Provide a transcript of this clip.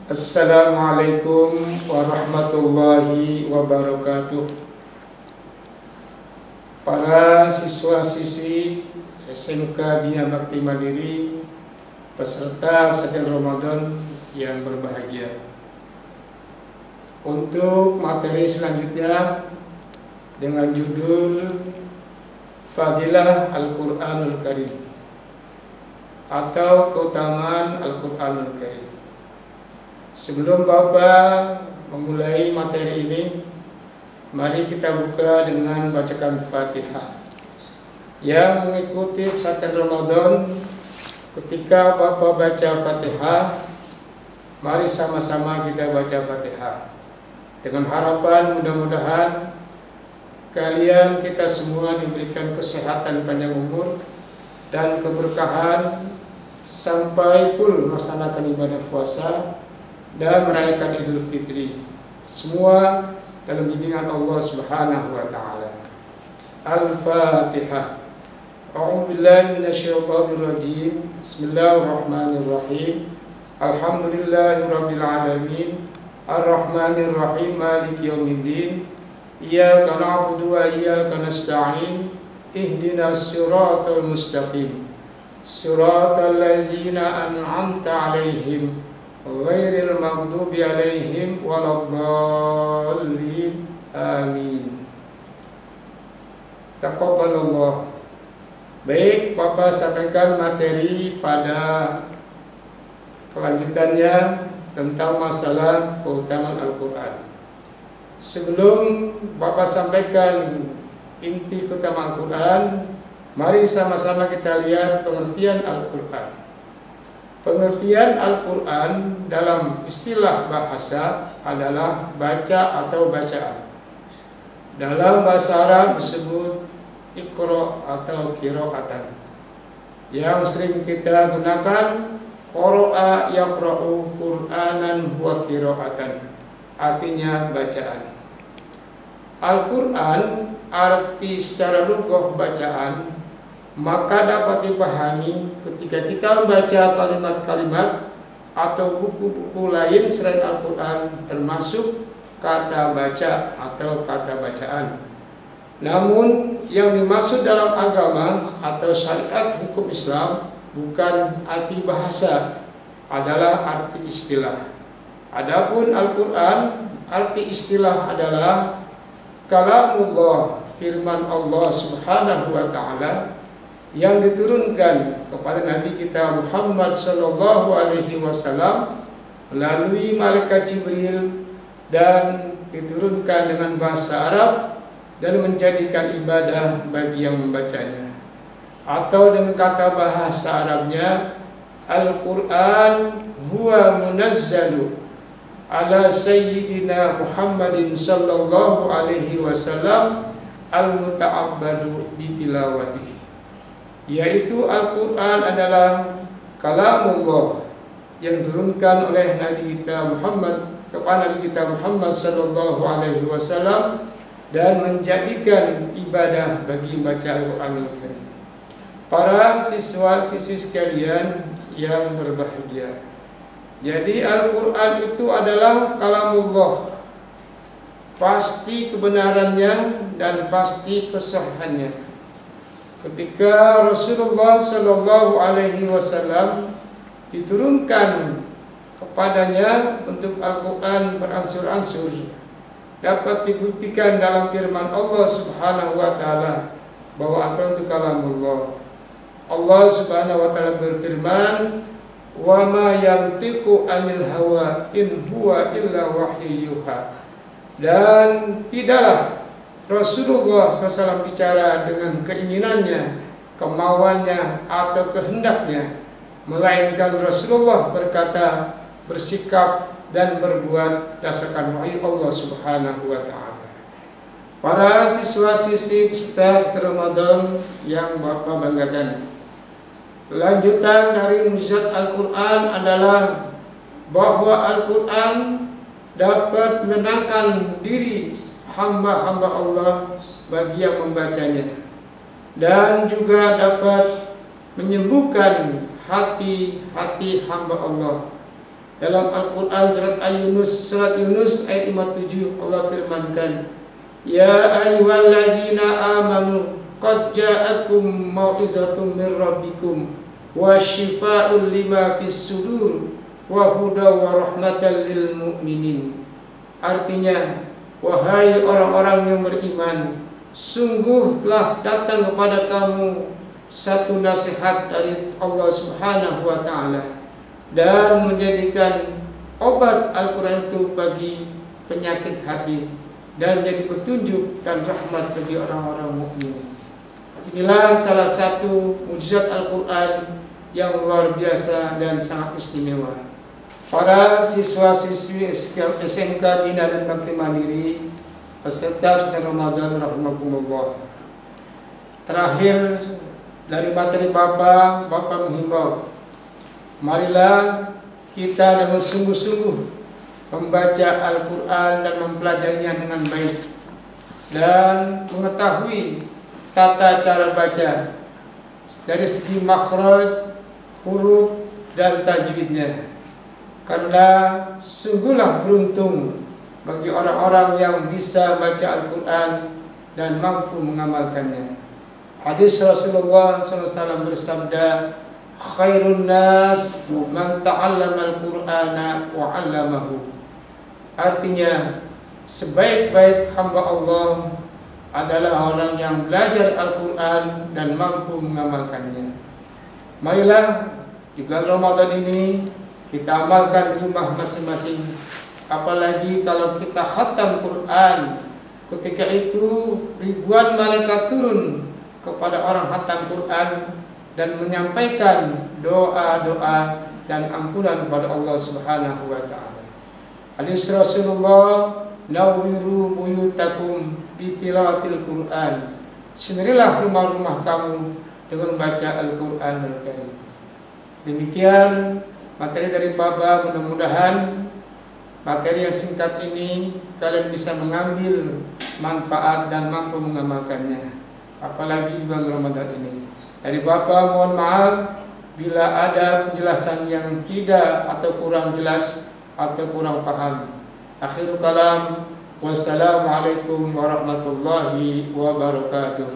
Assalamualaikum warahmatullahi wabarakatuh. Para siswa-siswi SMK Bina Bakti Mandiri, peserta pesantren Ramadan yang berbahagia. Untuk materi selanjutnya dengan judul Fadilah Al-Quranul Karim atau keutamaan Al-Quranul Karim. Sebelum Bapak memulai materi ini, mari kita buka dengan bacakan Fatihah. Yang mengikuti pesantren Ramadan, ketika Bapak baca Fatihah, mari sama-sama kita baca Fatihah. Dengan harapan mudah-mudahan kalian kita semua diberikan kesehatan panjang umur dan keberkahan sampai pun melaksanakan ibadah puasa dan merayakan Idul Fitri, semua dalam bimbingan Allah Subhanahu wa taala. Al-Fatihah. A'udzubillahi minasyaitonir rajim. Bismillahirrahmanirrahim. Alhamdulillahirabbil alamin. Arrahmanir rahim. Maliki yaumiddin. Iyyaka na'budu wa iyyaka nasta'in. Ihdinas siratal mustaqim. Siratal ladzina an'amta 'alaihim ghairil maghdubi 'alaihim waladdallin. Amin. Taqabbalallah. Baik, Bapak sampaikan materi pada kelanjutannya tentang masalah keutamaan Al-Quran. Sebelum Bapak sampaikan inti keutamaan Al-Quran, mari sama-sama kita lihat pengertian Al-Quran. Pengertian Al-Quran dalam istilah bahasa adalah baca atau bacaan. Dalam bahasa Arab disebut Iqra atau qiraatan. Yang sering kita gunakan qara'a yaqra'u Qur'anan wa qiraatan, artinya bacaan. Al-Quran arti secara lughah bacaan, maka dapat dipahami ketika kita membaca kalimat-kalimat atau buku-buku lain selain Al-Quran, termasuk kata baca atau kata bacaan. Namun yang dimaksud dalam agama atau syariat hukum Islam bukan arti bahasa, adalah arti istilah. Adapun Al-Quran arti istilah adalah kalamullah, firman Allah Subhanahu wa taala yang diturunkan kepada Nabi kita Muhammad sallallahu alaihi wasallam melalui malaikat Jibril dan diturunkan dengan bahasa Arab dan menjadikan ibadah bagi yang membacanya. Atau dengan kata bahasa Arabnya, Al-Quran huwa munazzalu ala sayyidina Muhammadin sallallahu alaihi wasallam al-muta'abbadu bitilawatih. Yaitu Al-Quran adalah kalamullah yang diturunkan oleh Nabi kita Muhammad kepada Nabi kita Muhammad sallallahu alaihi wasallam dan menjadikan ibadah bagi baca Al-Quran. Para siswa-siswi sekalian yang berbahagia, jadi Al-Quran itu adalah kalamullah, pasti kebenarannya dan pasti kesahihannya. Ketika Rasulullah Shallallahu Alaihi Wasallam diturunkan kepadanya untuk Al-Quran beransur-ansur, dapat dibuktikan dalam firman Allah Subhanahu Wa Taala bahwa Al-Quran itu kalamullah. Allah Subhanahu Wa Taala berfirman, wa ma yantiqu anil hawa in huwa illa wahyu yuha. Dan tidaklah Rasulullah SAW bicara dengan keinginannya, kemauannya atau kehendaknya, melainkan Rasulullah berkata, bersikap dan berbuat berdasarkan wahyu Allah Subhanahu wa taala. Para siswa-siswi peserta Ramadan yang Bapak banggakan, lanjutan dari mukjizat Al-Quran adalah bahwa Al-Quran dapat menenangkan diri hamba-hamba Allah bagi yang membacanya, dan juga dapat menyembuhkan hati-hati hamba Allah. Dalam Al-Quran surat Yunus ayat 57 Allah firmankan, Ya ayyuhallazina amanu qad ja'akum mau'izatun min rabbikum wa shifaa'un lima fis sudur wa huda wa rahmatan lil mu'minin. Artinya, wahai orang-orang yang beriman, sungguh telah datang kepada kamu satu nasihat dari Allah Subhanahu wa ta'ala, dan menjadikan obat Al-Quran itu bagi penyakit hati, dan menjadi petunjuk dan rahmat bagi orang-orang mukmin. Inilah salah satu mukjizat Al-Quran yang luar biasa dan sangat istimewa. Para siswa-siswi SMK Bina dan Bakti Mandiri peserta Ramadan rahimakumullah. Terakhir dari materi Bapak menghimbau, marilah kita dengan sungguh-sungguh membaca Al-Quran dan mempelajarinya dengan baik, dan mengetahui tata cara baca dari segi makhraj, huruf, dan tajwidnya. Karena sungguhlah beruntung bagi orang-orang yang bisa baca Al-Quran dan mampu mengamalkannya. Hadis Rasulullah SAW bersabda, Khairun nas man ta'allama al-Qur'ana wa 'allamahu. Artinya, sebaik-baik hamba Allah adalah orang yang belajar Al-Quran dan mampu mengamalkannya. Marilah di bulan Ramadan ini kita amalkan di rumah masing-masing. Apalagi kalau kita khatam Quran, ketika itu ribuan malaikat turun kepada orang khatam Quran dan menyampaikan doa-doa dan ampunan kepada Allah Subhanahu wa ta'ala. Hadis Rasulullah, Nawwiru buyutakum bitilawatil Quran. Sinarilah rumah-rumah kamu dengan baca Al-Quran Al-Karim. Demikian materi dari Baba. Mudah-mudahan materi yang singkat ini kalian bisa mengambil manfaat dan mampu mengamalkannya, apalagi di bulan Ramadan ini. Dari Bapak mohon maaf bila ada penjelasan yang tidak atau kurang jelas atau kurang paham. Akhirul kalam, wassalamualaikum warahmatullahi wabarakatuh.